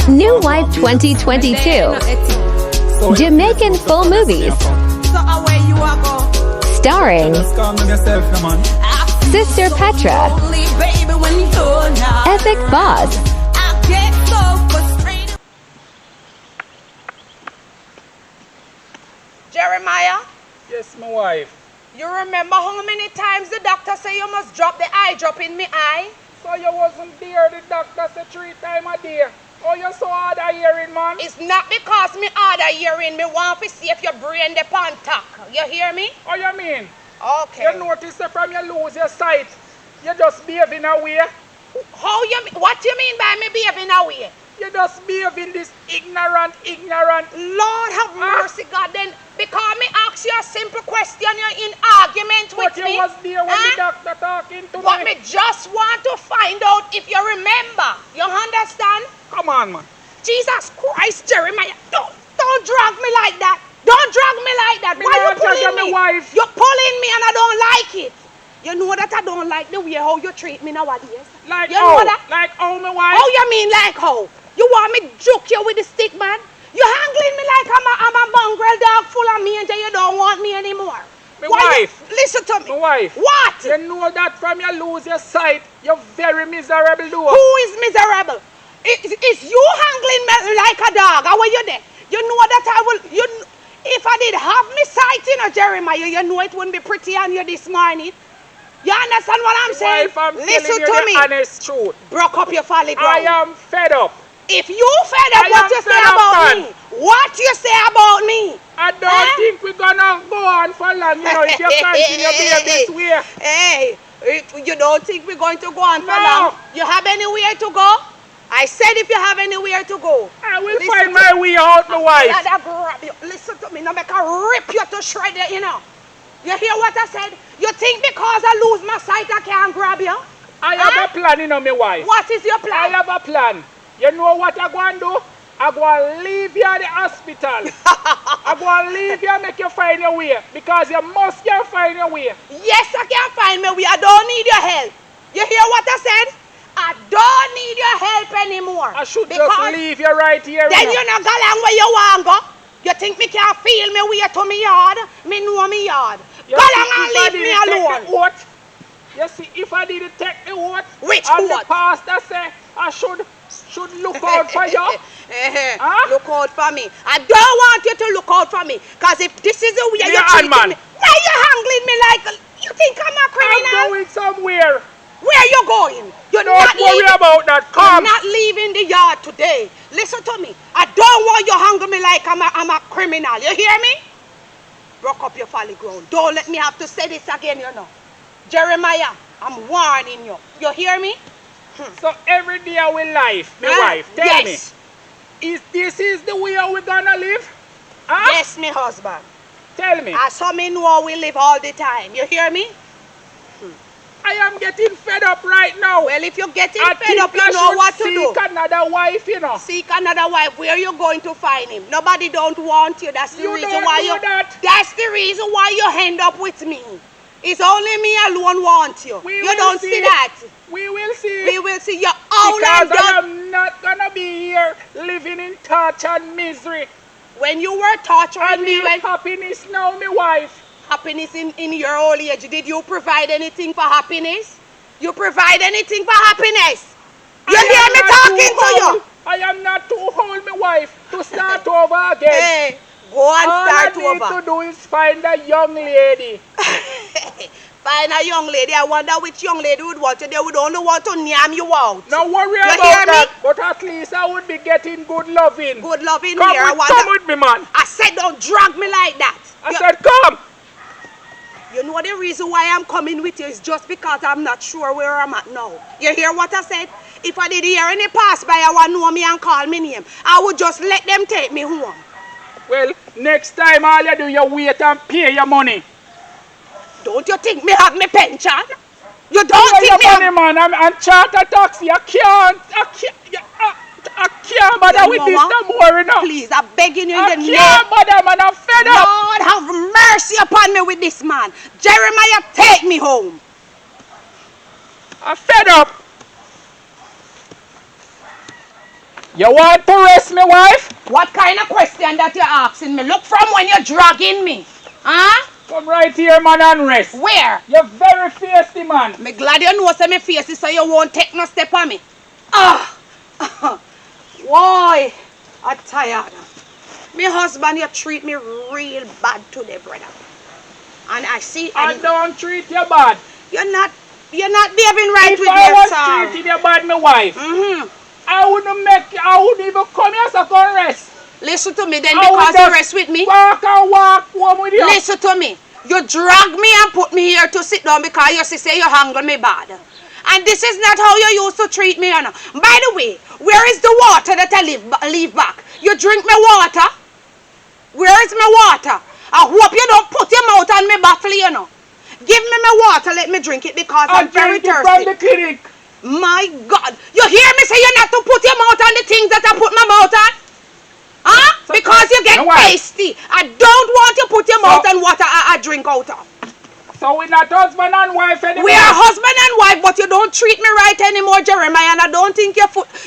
New Wife 2022. Jamaican full movies. Starring Sister Petra, Epic Boss, Jeremiah, Yes, my wife. you remember how many times the doctor said you must drop the eye drop in me eye? So you wasn't there, the doctor said 3 times a day. Oh, you so hard of hearing, man. It's not because me harder hearing, me want to see if your brain the pantack. You hear me? Oh, you mean? Okay. You notice that from you lose your sight, you just behaving away. How you mean? What you mean by me behaving away? You just behaving this ignorant. Lord have mercy, God. Then because me ask you a simple question, you're in argument with But you me. was there when the doctor talking to But me. me just want to find out if you remember. You understand? Come on, man. Jesus Christ, Jeremiah, don't drag me like that. Don't drag me like that. Me Why you not drag pulling your me? wife. You're pulling me and I don't like it. You know that I don't like the way how you treat me nowadays. Like you know how? that? Like how, my wife? How you mean like how? You want me to juke you with the stick, man? You handling me like I'm a mongrel dog full of me until you don't want me anymore. My Why wife. listen to me. My wife. What? You know that from you lose your sight, you're very miserable, though. Who is miserable? Is you handling me like a dog? How are you there? You know that I will. If I did have me sight in a Jeremiah, you know it wouldn't be pretty on you this morning. You understand what I'm saying? Wife, I'm Listen telling you to the me. honest truth. Broke up your folly I ground. am fed up. If you fed up I what am you say fed up, about man. me, what you say about me? I don't think we're gonna go on for long, you know, if you continue being this way. Hey, you don't think we're going to go on for No. long? You have anywhere to go? I said if you have anywhere to go. I will Listen find to my way out, my wife. Let her grab you. Listen to me, now make her rip you to shred you know. You hear what I said? You think because I lose my sight I can't grab you? I have a plan, you know, my wife. What is your I plan? have a plan. You know what I'm going to do? I'm going to leave you at the hospital. I'm going to leave you and make you find your way. Because you must can find your way. Yes, I can find my way. I don't need your help. You hear what I said? I don't need your help anymore. I should because just leave you right here. then you you know go along where you want go. You think me can't feel me way to me yard? Me know me yard. You Go see, along and if I leave me didn't take alone. the oath, you see, if I didn't take the oath, Which and oath? the pastor say I should look out for you. Huh? Look out for me. I don't want you to look out for me. Because if this is the way Me you're a treating man. me, why you handling me like you think I'm a criminal? I'm going somewhere. Where you going? You're Don't not worry leaving. about that. You're Come. not leaving the yard today. Listen to me. I don't want you handling me like I'm a criminal. You hear me? Rock up your folly ground. Don't let me have to say this again, you know. Jeremiah, I'm warning you. You hear me? So every day of our life, my wife, tell me, is this the way we're gonna live? Huh? Yes, me husband. Tell me. I saw me know we live all the time. You hear me? I am getting fed up right now. Well, if you're getting I fed up, think I you know should what to do. seek another wife, you know. Seek another wife. Where you going to find him? Nobody don't want you. That's the You reason don't why know you. that. That's the reason why you end up with me. It's only me alone want you. We You will don't see. see that. We will see. We will see. You're all because I done. am not gonna be here living in torture and misery. When you were torturing I me, need when happiness now, my wife. happiness in your old age, did you provide anything for happiness? You provide anything for happiness? You I hear am me not talking too to you? old. I am not too old, my wife, to start over again. Hey, go and All start I need over. to do is find a young lady. Find a young lady. I wonder which young lady would want you. They would only want to name you out. Now worry You about hear me? that, but at least I would be getting good loving. Good loving Come here. I come wonder. with me, man. I said don't drag me like that. I said, come. You know the reason why I'm coming with you is just because I'm not sure where I'm at now. You hear what I said? If I did hear any pass by, I would know me and call me name. I would just let them take me home. Well, next time all you do, you wait and pay your money. Don't you think me have me pension? You don't Pay think your me money, have... man. I'm charter taxi. I can't bother You with know this what? no more now. Please, I'm begging you I in the name. can't bother, man. I'm fed up. Lord, have mercy upon me with this man. Jeremiah, take me home. I'm fed up. You want to arrest me, wife? What kind of question that you're asking me? Look from when you're dragging me. Huh? Come right here, man, and rest. Where? You're very feisty, man. Me glad you know say me face it so you won't take no step on me. Why? I'm tired. My husband, you treat me real bad today, brother. And I see... I don't treat you bad. You're not behaving right If with I me, was sir. treating you bad, my wife, Mm-hmm. I wouldn't even come here so come rest. Listen to me then I would because you just rest with me. Walk home with you. Listen to me. You drag me and put me here to sit down because you say you handle me bad. And this is not how you used to treat me, you know. By the way, where is the water that I leave back? You drink my water? Where is my water? I hope you don't put your mouth on my bottle, you know. Give me my water, let me drink it because I'm very thirsty. From the clinic. My God. You hear me say you're not to put your mouth on the things that I put my mouth on? Huh? So, because you get tasty. I don't want you to put your mouth on water I drink out of. So we're not husband and wife anymore? We are husband and wife, but you don't treat me right anymore, Jeremiah, and I don't think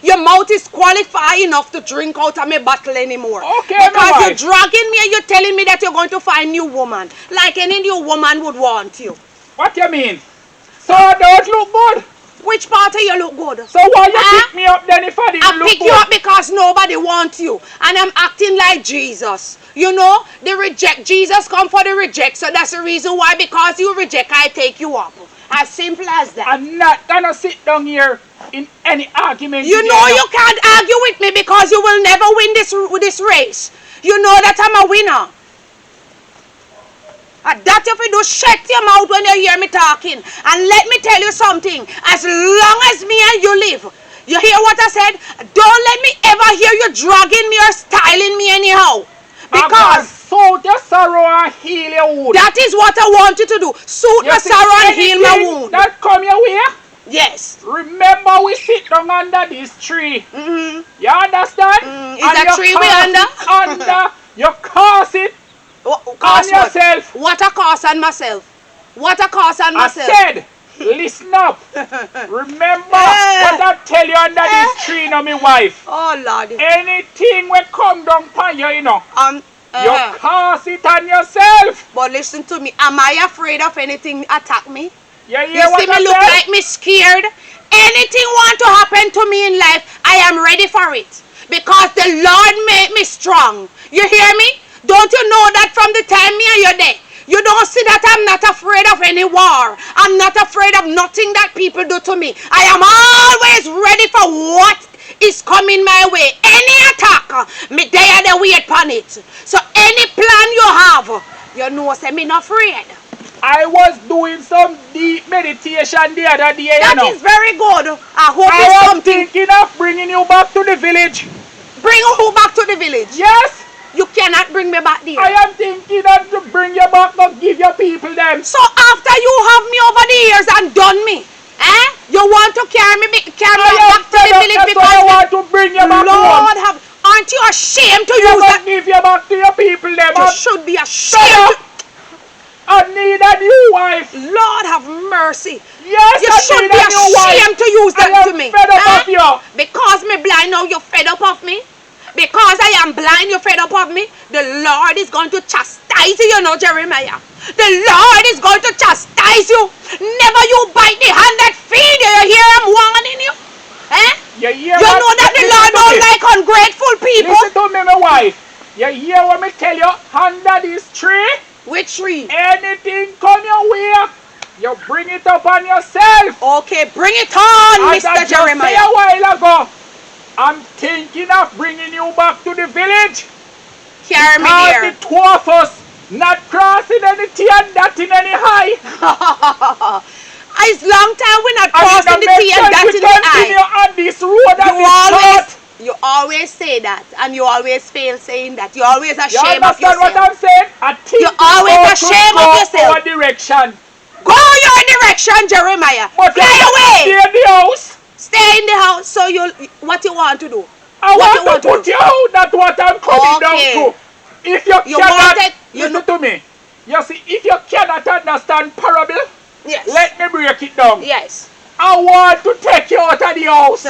your mouth is qualified enough to drink out of my bottle anymore. Okay, because you're dragging me and you're telling me that you're going to find a new woman, like any new woman would want you. What you mean? So I don't look good? Which part of you look good? So why you pick me up then if I didn't look good? I pick you up because nobody wants you. And I'm acting like Jesus. You know, they reject. Jesus come for the reject. So that's the reason why. Because you reject, I take you up. As simple as that. I'm not gonna sit down here in any argument. You know you can't argue with me because you will never win this race. You know that I'm a winner. That if you do shut your mouth when you hear me talking. And let me tell you something. As long as me and you live, you hear what I said? Don't let me ever hear you dragging me or styling me anyhow. Because soothe your sorrow and heal your wound. That is what I want you to do. Soothe my sorrow and heal my wound. That come your way? Yes. Remember we sit down under this tree. Mm-hmm. You understand? Is that tree we under? Under. You cause it. Cause on yourself. What a cause on myself? What a cause on myself? I said, listen up. Remember what I tell you under this tree, now, my wife. Oh, Lord. Anything will come down upon you, you know. You cause it on yourself. But listen to me. Am I afraid of anything attack me? You see me look like me scared? Anything want to happen to me in life, I am ready for it. Because the Lord made me strong. You hear me? Don't you know that from the time me and you're there? You don't see that I'm not afraid of any war. I'm not afraid of nothing that people do to me. I am always ready for what is coming my way. Any attack, me there they wait upon it. So any plan you have, you know say me not afraid. I was doing some deep meditation the other day. That is very good. I hope I it's am something. thinking of bringing you back to the village. Bring who back to the village? Yes. You cannot bring me back there. I am thinking of to bring you back, not give your people them. So after you have me over the years and done me, you want to carry me back to the village because I want to bring you back Lord home. Aren't you ashamed to use that? Give you back to your people them. You should be ashamed. I need a new wife. Lord have mercy. Yes, you should be ashamed to use that to me. Fed up of you. Because me blind now, you're fed up of me. Because I am blind, you're fed up of me. The Lord is going to chastise you, know, Jeremiah. The Lord is going to chastise you. Never you bite the hand that feed you. You hear him warning you? You know that the Lord don't like ungrateful people. Listen to me, my wife. You hear what me tell you? Under this tree. Which tree? Anything come your way, you bring it up on yourself. Okay, bring it on, As Mr. Jeremiah. A while ago, I'm thinking of bringing you back to the village. Carry me here. The two of us not crossing any T and that in any high. It's long time we're not crossing the T and that in the high. On this road you always say that, and you always fail saying that. You always ashamed of yourself. You understand what I'm saying? You're always ashamed of yourself. Our direction. Go your direction, Jeremiah. But fly away. Stay in the house. Stay in the house. So what you want to do? I want to put you out. That's what I'm coming down to. If you cannot, listen to me. You see, if you cannot understand parable, yes. Let me break it down. Yes. I want to take you out of the house.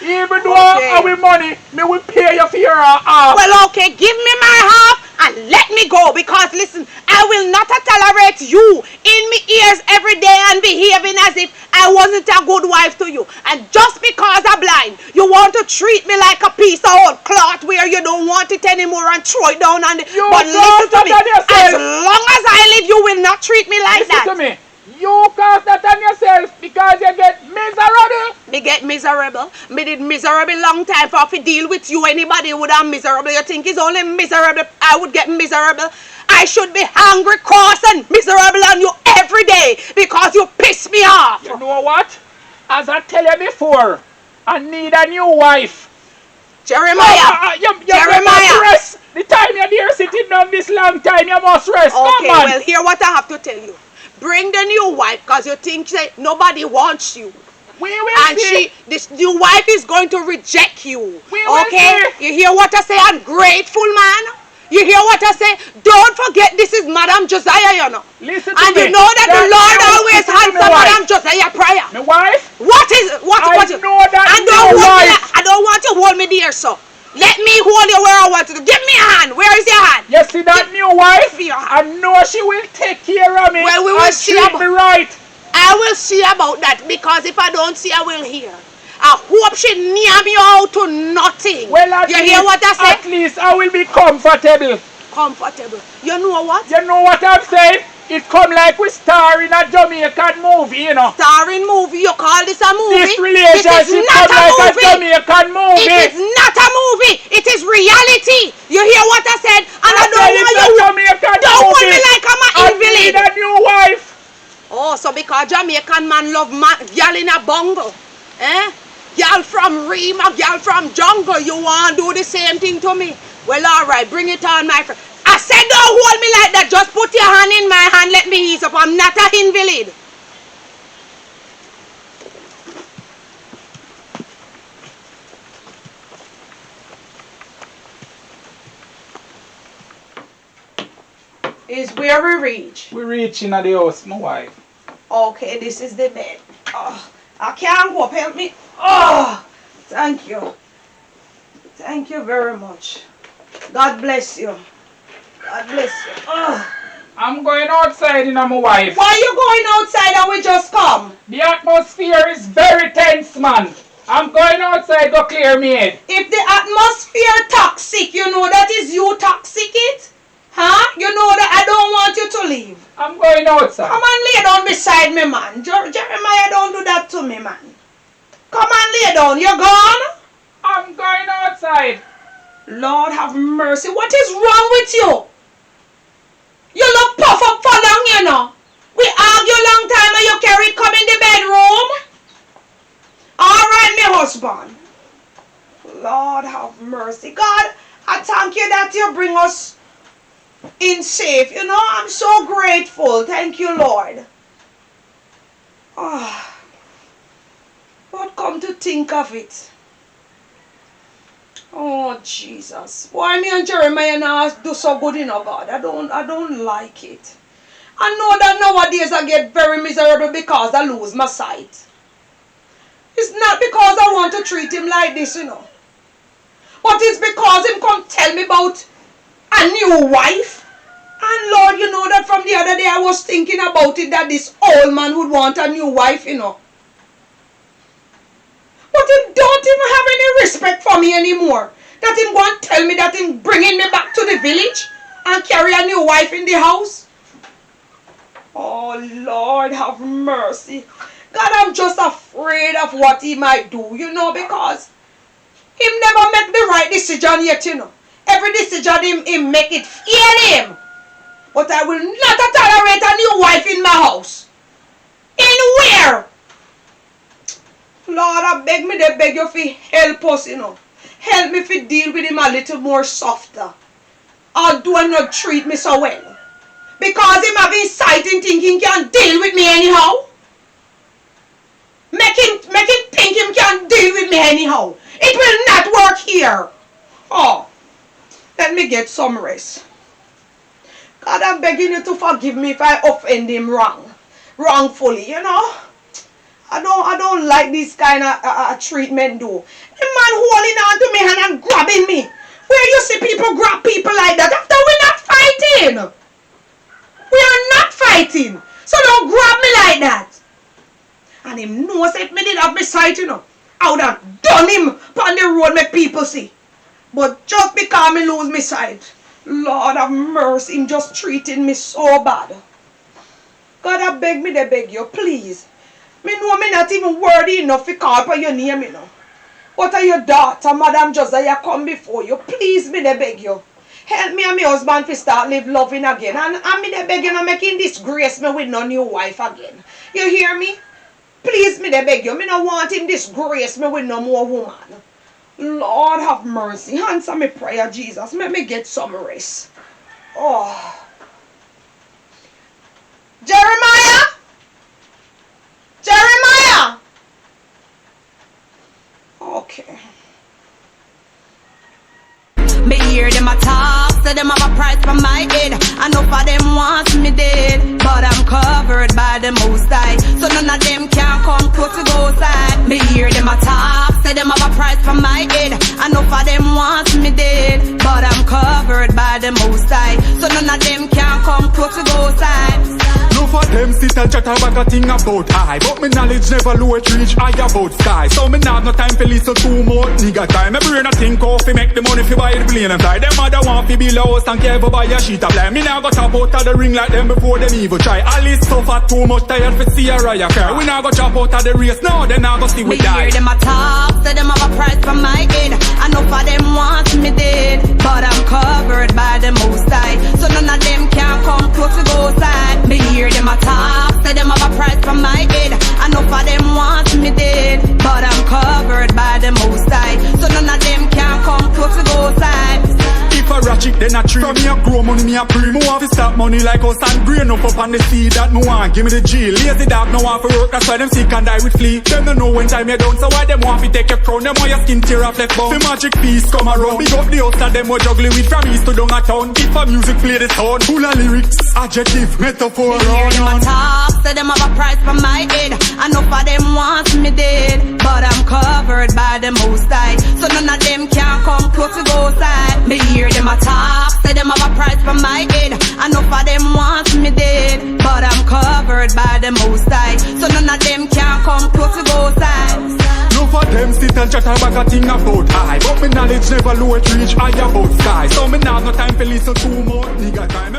Even though I have money, me will pay you for your half. Well, okay, give me my half and let me go. Because listen, I will not tolerate you in my ears every day and behaving as if I wasn't a good wife to you. And just because I'm blind, you want to treat me like a piece of old cloth where you don't want it anymore and throw it down on the... But listen to me, as long as I live, you will not treat me like that. Listen to me. You cause that on yourself because you get miserable. Me get miserable. Me did miserable long time for to deal with you. Anybody would have miserable. You think it's only miserable I would get miserable? I should be hungry, cross and miserable on you every day because you piss me off. You know what? As I tell you before, I need a new wife. Jeremiah. Jeremiah. You rest. The time you're there sitting down this long time, you must rest. Okay, come on. Well, hear what I have to tell you. Bring the new wife because you think nobody wants you. We will see. This new wife is going to reject you. We will okay? see. You hear what I say? Ungrateful man. You hear what I say? Don't forget this is Madam Josiah, you know. Listen to and me. you know that the Lord always answers Madam Josiah prayer. My wife? What is what? I know that I don't want you to hold me dear, so. Let me hold you where I want to. Give me a hand. Where is your hand? You see that new wife? I know she will take care of me. Well, we will see about me right. I will see about that because if I don't see, I will hear. I hope she near me out to nothing. Well, you hear what I say? At least I will be comfortable. Comfortable. You know what? You know what I'm saying? It come like we star in a Jamaican movie, you know. Starring movie? You call this a movie? This relationship come like a Jamaican movie. It is not a movie. It is reality. You hear what I said? And I don't want you. Don't want me like I'm an invalid. I need a new wife. Oh, so because Jamaican man love girl in a bungle, eh? Girl from Ream, a girl from jungle, you want to do the same thing to me? Well, all right, bring it on, my friend. I said don't hold me like that. Just put your hand in my hand. Let me ease up. I'm not an invalid. Is where we reach. We reaching at the house, my wife. Okay, this is the bed. Oh, I can't go up. Help me. Oh, thank you. Thank you very much. God bless you. God bless you. Oh. I'm going outside, you know, my wife. Why are you going outside and we just come? The atmosphere is very tense, man. I'm going outside to clear me head. If the atmosphere toxic, you know that is you toxic it? Huh? You know that I don't want you to leave. I'm going outside. Come and lay down beside me, man. Jeremiah, don't do that to me, man. Come and lay down. You're gone? I'm going outside. Lord have mercy. What is wrong with you? You look puff up for long, you know. We argue long time and you carry it come in the bedroom. Alright, my husband. Lord have mercy. God, I thank you that you bring us in safe. You know, I'm so grateful. Thank you, Lord. Oh, but come to think of it. Oh, Jesus. Why me and Jeremiah now do so good, you know, God? I don't like it. I know that nowadays I get very miserable because I lose my sight. It's not because I want to treat him like this, you know. But it's because him come tell me about a new wife. And Lord, you know that from the other day I was thinking about it, that this old man would want a new wife, you know. But him don't even have any respect for me anymore. That him want to tell me that him bringing me back to the village and carry a new wife in the house. Oh, Lord, have mercy. God, I'm just afraid of what he might do, you know, because him never make the right decision yet, you know. Every decision him make it fail him. But I will not tolerate a new wife in my house. In where? Lord, I beg you for help us, you know. Help me to deal with him a little more softer. Or do I not treat me so well? Because him having sight and thinking can deal with me anyhow. Make him think him can deal with me anyhow. It will not work here. Oh, let me get some rest. God, I'm begging you to forgive me if I offend him wrongfully, you know. I don't like this kind of treatment though. The man holding on to me hand and grabbing me. Where you see people grab people like that after we're not fighting? We are not fighting. So don't grab me like that. And him knows if me did have my sight, you know, I would have done him on the road make people see. But just because me lose my sight, Lord have mercy, him just treating me so bad. God, I beg me, they beg you, please. Me know me not even worthy enough to call for your name, you know. What are your daughter, Madam Josiah, come before you? Please, me, they beg you. Help me and my husband to start live loving again. And me, they beg you, not making disgrace me with no new wife again. You hear me? Please, me, they beg you. Me not want him disgrace me with no more woman. Lord have mercy. Answer me prayer, Jesus. Let me get some rest. Oh. Jeremiah? Jeremiah? Okay. Me hear them a talk, say them have a price for my head. I know for them wants me dead, but I'm covered by the Most High, so none of them can come close to go side. Me hear them a talk, say them have a price for my head. I know for them wants me dead, but I'm covered by the Most High, so none of them can come close to go side. No for them sit and chat about a thing about high, but me knowledge never low it reach high about sky. So me not no time for listen too much nigga time. Me brain a think of fi make the money fi buy the plane and fly. Them mother want fi build a house and care for buy a sheet of fly. Me now go chop out of the ring like them before them even try. Alice suffer too much tired fi see a riot cry. We now go chop out of the race now, then now go see we die. Me hear them a talk, say them have a price for my head. I know for them wants me dead, but I'm covered by the Most High, so none of them can come close to go side. Me hear them a talk, say them have a price for my head. I know for them wants me dead, but I'm covered by the Most High, so none of them can come close to go side. If a ratchet then a tree, from me a grow money me a pre. Me want to stop money like us and grain up on the seed that me want. Give me the G. Lazy dog no want for work, that's why them sick and die with flea. Them don't know when time you down, so why them want to take your crown? Them want your skin tear off left bone. The magic piece come around, big up the house and them will juggling with from east to down a town. If a music play the sound, full of lyrics, adjective, metaphor. Me hear them a talk, say them have a price for my head. I know for them wants me dead, but I'm covered by the Most High, so none of them can come close to go side. Me hear them a talk, say them have a price for my head. I know for them wants me dead, but I'm covered by the Most High, so none of them can come close to go side. No for them sit and chat about a thing about high, but me knowledge never low it reach high about sky. So me not no time for listen too much nigga time.